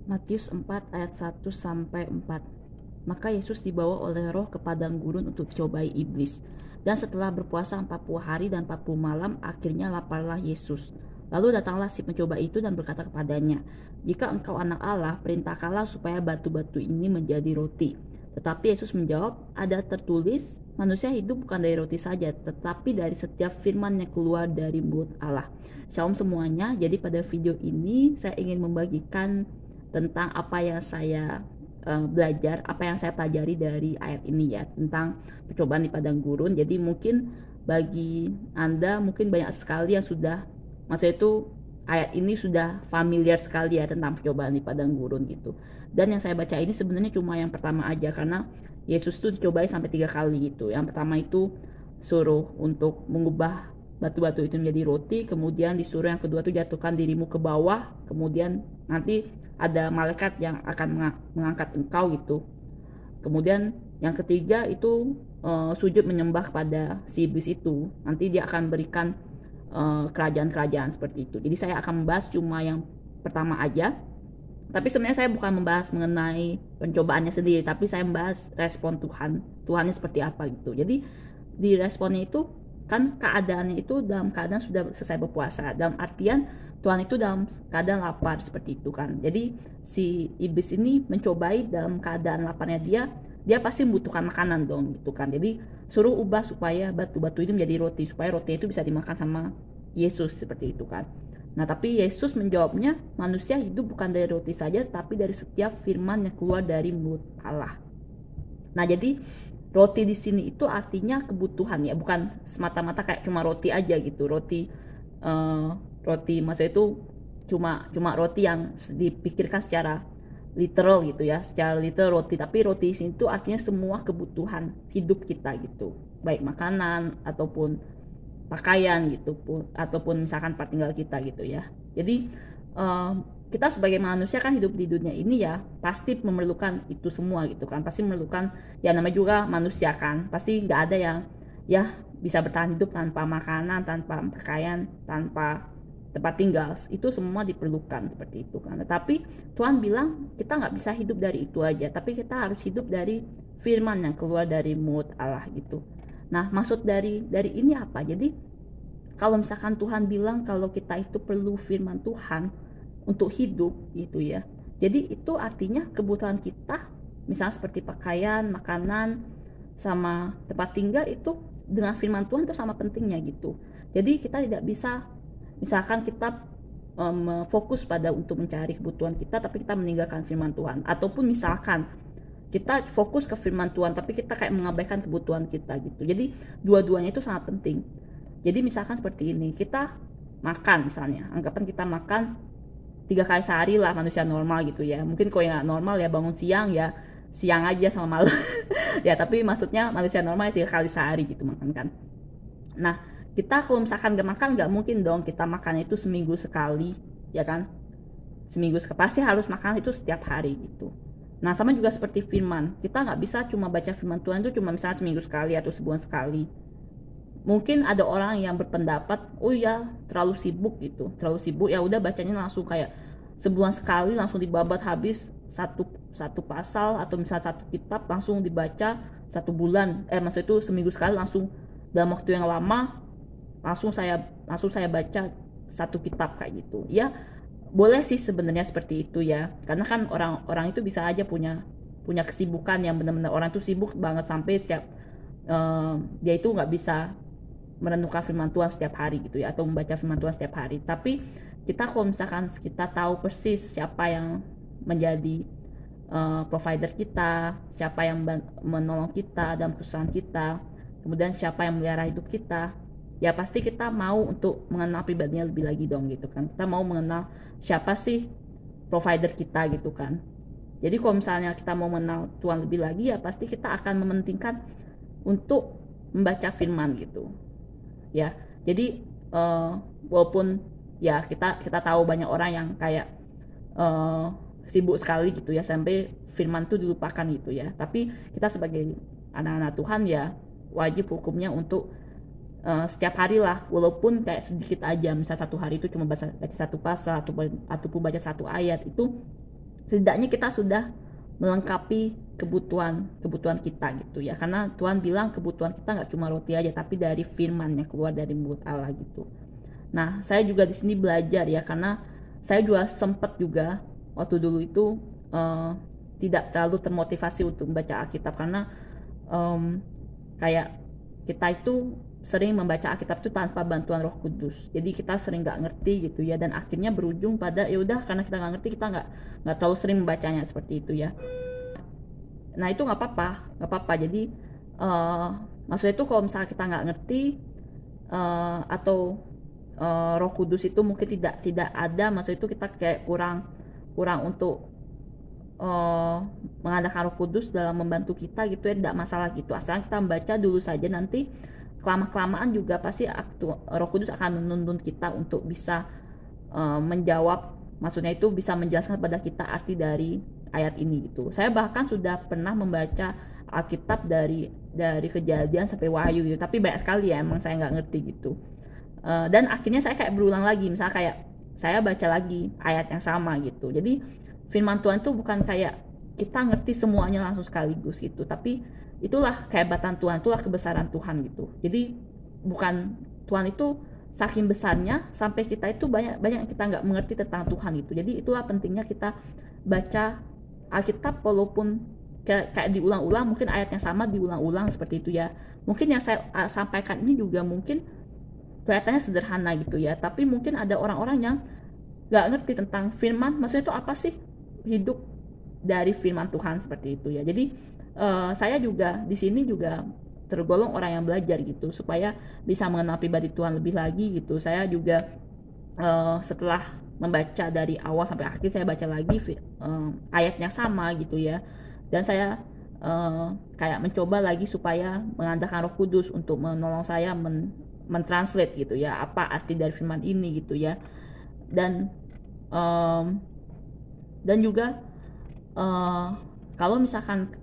Matius 4 ayat 1 sampai 4. Maka Yesus dibawa oleh Roh ke padang gurun untuk dicobai iblis. Dan setelah berpuasa 40 hari dan 40 malam, akhirnya laparlah Yesus. Lalu datanglah si pencoba itu dan berkata kepadanya, "Jika engkau anak Allah, perintahkanlah supaya batu-batu ini menjadi roti." Tetapi Yesus menjawab, "Ada tertulis, manusia hidup bukan dari roti saja, tetapi dari setiap firman yang keluar dari mulut Allah." Shalom semuanya. Jadi pada video ini saya ingin membagikan tentang apa yang saya belajar, apa yang saya pelajari dari ayat ini ya, tentang percobaan di padang gurun. Jadi mungkin bagi Anda mungkin banyak sekali yang sudah, maksudnya itu ayat ini sudah familiar sekali ya tentang percobaan di padang gurun gitu. Dan yang saya baca ini sebenarnya cuma yang pertama aja, karena Yesus tuh dicobai sampai 3 kali gitu. Yang pertama itu suruh untuk mengubah batu-batu itu menjadi roti, kemudian disuruh yang kedua tuh jatuhkan dirimu ke bawah, kemudian nanti ada malaikat yang akan mengangkat engkau gitu. Kemudian yang ketiga itu sujud menyembah kepada si iblis itu. Nanti dia akan berikan kerajaan-kerajaan seperti itu. Jadi saya akan membahas cuma yang pertama aja. Tapi sebenarnya saya bukan membahas mengenai pencobaannya sendiri, tapi saya membahas respon Tuhan. Tuhannya seperti apa gitu. Jadi di responnya itu kan keadaannya itu dalam keadaan sudah selesai berpuasa. Dalam artian Tuhan itu dalam keadaan lapar seperti itu kan. Jadi si iblis ini mencobai dalam keadaan laparnya dia pasti membutuhkan makanan dong gitu kan. Jadi suruh ubah supaya batu-batu itu menjadi roti, supaya roti itu bisa dimakan sama Yesus seperti itu kan. Nah tapi Yesus menjawabnya, manusia hidup bukan dari roti saja, tapi dari setiap firman yang keluar dari mulut Allah. Nah jadi roti di sini itu artinya kebutuhan ya, bukan semata-mata kayak cuma roti aja gitu. Roti maksudnya itu cuma roti yang dipikirkan secara literal gitu ya, secara literal roti. Tapi roti di sini itu artinya semua kebutuhan hidup kita gitu, baik makanan ataupun pakaian gitu pun, ataupun misalkan tempat tinggal kita gitu ya. Jadi kita sebagai manusia kan hidup di dunia ini ya pasti memerlukan itu semua gitu kan, pasti memerlukan, ya namanya juga manusia kan, pasti nggak ada yang ya bisa bertahan hidup tanpa makanan, tanpa pakaian, tanpa tempat tinggal. Itu semua diperlukan seperti itu kan. Tetapi Tuhan bilang kita nggak bisa hidup dari itu aja, tapi kita harus hidup dari firman yang keluar dari mulut Allah gitu. Nah maksud dari ini apa? Jadi kalau misalkan Tuhan bilang kalau kita itu perlu firman Tuhan untuk hidup gitu ya, jadi itu artinya kebutuhan kita misalnya seperti pakaian, makanan, sama tempat tinggal itu dengan firman Tuhan itu sama pentingnya gitu. Jadi kita tidak bisa misalkan kita fokus pada untuk mencari kebutuhan kita tapi kita meninggalkan firman Tuhan, ataupun misalkan kita fokus ke firman Tuhan tapi kita kayak mengabaikan kebutuhan kita gitu. Jadi dua-duanya itu sangat penting. Jadi misalkan seperti ini, kita makan misalnya, anggapan kita makan 3 kali sehari lah manusia normal gitu ya. Mungkin kalau yang nggak normal ya bangun siang ya siang aja sama malam. Ya tapi maksudnya manusia normal ya 3 kali sehari gitu makan kan. Nah kita kalau misalkan gak makan, gak mungkin dong kita makannya itu seminggu sekali ya kan. Seminggu sekali, pasti harus makan itu setiap hari gitu. Nah sama juga seperti firman, kita nggak bisa cuma baca firman Tuhan itu cuma misalnya seminggu sekali atau sebulan sekali. Mungkin ada orang yang berpendapat, oh ya terlalu sibuk gitu, terlalu sibuk ya udah bacanya langsung kayak sebulan sekali langsung dibabat habis satu satu pasal, atau misalnya satu kitab langsung dibaca 1 bulan, maksud itu seminggu sekali langsung dalam waktu yang lama langsung saya baca satu kitab kayak gitu ya. Boleh sih sebenarnya seperti itu ya, karena kan orang-orang itu bisa aja punya kesibukan yang benar-benar orang itu sibuk banget sampai setiap dia itu nggak bisa merenungkan firman Tuhan setiap hari gitu ya, atau membaca firman Tuhan setiap hari. Tapi kita kalau misalkan kita tahu persis siapa yang menjadi provider kita, siapa yang menolong kita dalam kesusahan kita, kemudian siapa yang melihara hidup kita, ya pasti kita mau untuk mengenal pribadinya lebih lagi dong gitu kan. Kita mau mengenal siapa sih provider kita gitu kan. Jadi kalau misalnya kita mau mengenal Tuhan lebih lagi ya pasti kita akan mementingkan untuk membaca firman gitu ya. Jadi walaupun ya kita tahu banyak orang yang kayak sibuk sekali gitu ya sampai firman itu dilupakan gitu ya, tapi kita sebagai anak-anak Tuhan ya wajib hukumnya untuk setiap hari lah, walaupun kayak sedikit aja, misal satu hari itu cuma baca satu pasal ataupun baca satu ayat, itu setidaknya kita sudah melengkapi kebutuhan kita gitu ya, karena Tuhan bilang kebutuhan kita nggak cuma roti aja, tapi dari firman yang keluar dari mulut Allah gitu. Nah, saya juga di sini belajar ya, karena saya juga sempat juga waktu dulu itu tidak terlalu termotivasi untuk membaca Alkitab, karena kayak kita itu sering membaca Alkitab itu tanpa bantuan Roh Kudus. Jadi kita sering nggak ngerti gitu ya, dan akhirnya berujung pada ya udah, karena kita nggak ngerti, kita nggak terlalu sering membacanya seperti itu ya. Nah itu nggak apa-apa. Jadi maksudnya itu kalau misalnya kita nggak ngerti atau Roh Kudus itu mungkin tidak ada, maksud itu kita kayak kurang untuk mengadakan Roh Kudus dalam membantu kita gitu ya, tidak masalah gitu, asal kita membaca dulu saja. Nanti kelamaan juga pasti Roh Kudus akan menuntun kita untuk bisa menjawab, maksudnya itu bisa menjelaskan kepada kita arti dari ayat ini gitu. Saya bahkan sudah pernah membaca Alkitab dari Kejadian sampai Wahyu gitu, tapi banyak sekali ya emang saya nggak ngerti gitu. Dan akhirnya saya kayak berulang lagi, misalnya kayak saya baca lagi ayat yang sama gitu. Jadi firman Tuhan itu bukan kayak kita ngerti semuanya langsung sekaligus gitu, tapi itulah kehebatan Tuhan, itulah kebesaran Tuhan gitu. Jadi bukan, Tuhan itu saking besarnya sampai kita itu banyak yang kita nggak mengerti tentang Tuhan gitu. Jadi itulah pentingnya kita baca Alkitab, walaupun kayak diulang-ulang, mungkin ayat yang sama diulang-ulang seperti itu ya. Mungkin yang saya sampaikan ini juga mungkin kelihatannya sederhana gitu ya, tapi mungkin ada orang-orang yang nggak ngerti tentang firman, maksudnya itu apa sih hidup dari firman Tuhan seperti itu ya. Jadi saya juga di sini juga tergolong orang yang belajar gitu, supaya bisa mengenal pribadi Tuhan lebih lagi gitu. Saya juga setelah membaca dari awal sampai akhir, saya baca lagi ayatnya sama gitu ya, dan saya kayak mencoba lagi supaya mengandalkan Roh Kudus untuk menolong saya mentranslate gitu ya, apa arti dari firman ini gitu ya. Dan juga kalau misalkan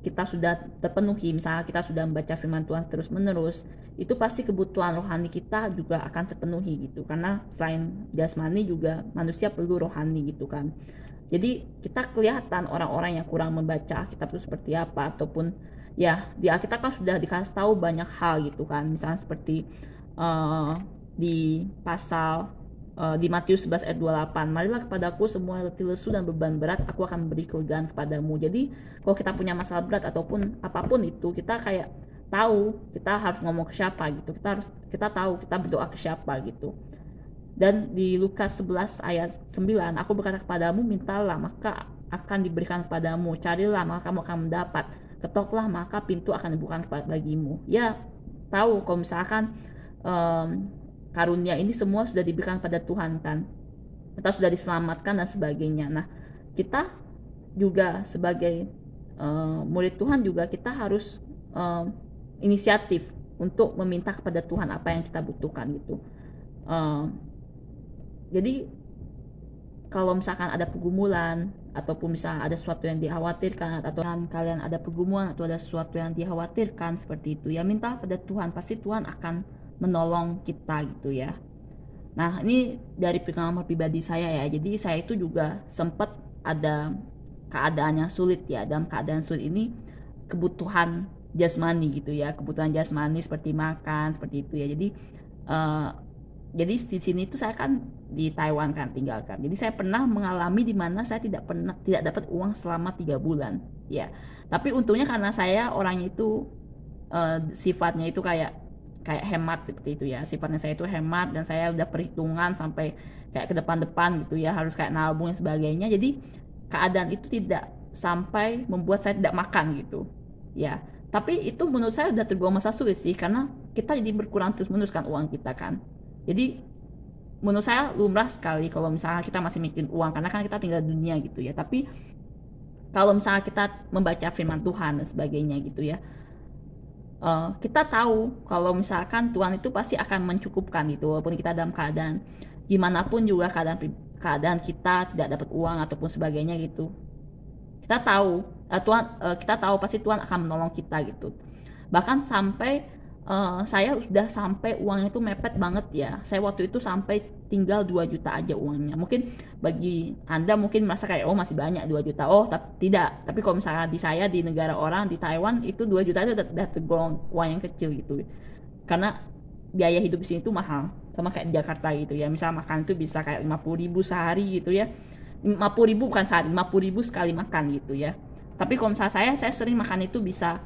kita sudah terpenuhi, misalnya kita sudah membaca firman Tuhan terus menerus, itu pasti kebutuhan rohani kita juga akan terpenuhi gitu, karena selain jasmani juga manusia perlu rohani gitu kan. Jadi kita kelihatan orang-orang yang kurang membaca Alkitab itu seperti apa, ataupun ya di Alkitab kan sudah dikasih tahu banyak hal gitu kan, misalnya seperti di pasal di Matius 11 ayat 28, marilah kepadaku semua letih lesu dan beban berat, aku akan memberi kelegaan kepadamu. Jadi kalau kita punya masalah berat ataupun apapun itu, kita kayak tahu kita harus ngomong ke siapa gitu, kita tahu kita berdoa ke siapa gitu. Dan di Lukas 11 ayat 9, aku berkata kepadamu, mintalah maka akan diberikan kepadamu, carilah maka kamu akan mendapat, ketoklah maka pintu akan dibuka bagimu. Ya tahu kalau misalkan karunia ini semua sudah diberikan pada Tuhan kan, kita sudah diselamatkan dan sebagainya. Nah kita juga sebagai murid Tuhan juga kita harus inisiatif untuk meminta kepada Tuhan apa yang kita butuhkan gitu. Jadi kalau misalkan ada pergumulan, ataupun misalnya ada sesuatu yang dikhawatirkan, atau kalian ada pergumulan atau ada sesuatu yang dikhawatirkan seperti itu ya, minta pada Tuhan, pasti Tuhan akan menolong kita gitu ya. Nah ini dari pengalaman pribadi saya ya, jadi saya itu juga sempat ada keadaan yang sulit ya. Dalam keadaan sulit ini kebutuhan jasmani gitu ya, kebutuhan jasmani seperti makan seperti itu ya. Jadi di sini itu saya kan di Taiwan kan tinggalkan. Jadi saya pernah mengalami di mana saya tidak dapat uang selama 3 bulan ya. Tapi untungnya karena saya orangnya itu sifatnya itu kayak hemat seperti itu ya. Sifatnya saya itu hemat, dan saya udah perhitungan sampai kayak ke depan gitu ya, harus kayak nabung dan sebagainya. Jadi keadaan itu tidak sampai membuat saya tidak makan gitu ya. Tapi itu menurut saya udah tergolong masa sulit sih, karena kita jadi berkurang terus menerus kan uang kita kan. Jadi menurut saya lumrah sekali kalau misalnya kita masih mikirin uang, karena kan kita tinggal dunia gitu ya. Tapi kalau misalnya kita membaca firman Tuhan dan sebagainya gitu ya, kita tahu kalau misalkan Tuhan itu pasti akan mencukupkan gitu, walaupun kita dalam keadaan gimana pun juga, keadaan kita tidak dapat uang ataupun sebagainya gitu. Kita tahu kita tahu pasti Tuhan akan menolong kita gitu. Bahkan sampai saya udah sampai uangnya itu mepet banget ya. Saya waktu itu sampai tinggal 2 juta aja uangnya. Mungkin bagi Anda mungkin merasa kayak, oh masih banyak 2 juta. Oh, tidak. Tapi kalau misalnya di saya, di negara orang, di Taiwan, itu 2 juta itu udah tergolong uang yang kecil gitu. Karena biaya hidup di sini tuh mahal. Sama kayak di Jakarta gitu ya. Misal makan tuh bisa kayak 50.000 sehari gitu ya. 50.000 bukan sehari, 50.000 sekali makan gitu ya. Tapi kalau misalnya saya sering makan itu bisa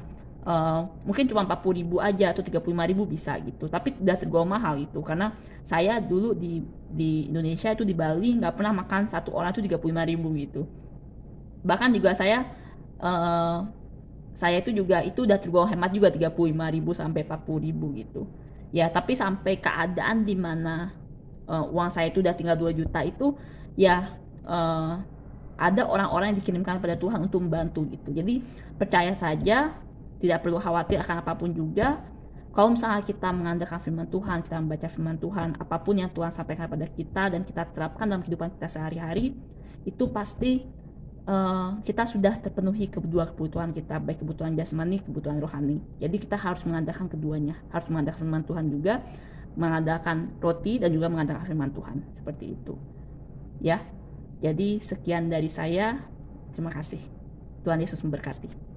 mungkin cuma 40.000 aja atau 35.000 bisa gitu. Tapi udah tergolong mahal itu karena saya dulu di Indonesia itu di Bali nggak pernah makan satu orang itu 35.000 gitu. Bahkan juga eh, saya itu juga itu udah tergolong hemat juga 35.000 sampai 40.000 gitu. Ya, tapi sampai keadaan di mana uang saya itu udah tinggal 2 juta itu ya eh, ada orang-orang yang dikirimkan pada Tuhan untuk membantu gitu. Jadi percaya saja, tidak perlu khawatir akan apapun juga. Kalau misalnya kita mengandalkan firman Tuhan, kita membaca firman Tuhan, apapun yang Tuhan sampaikan pada kita dan kita terapkan dalam kehidupan kita sehari-hari, itu pasti kita sudah terpenuhi kebutuhan kita, baik kebutuhan jasmani, kebutuhan rohani. Jadi kita harus mengandalkan keduanya, harus mengandalkan firman Tuhan juga, mengandalkan roti dan juga mengandalkan firman Tuhan, seperti itu. Ya, jadi sekian dari saya. Terima kasih. Tuhan Yesus memberkati.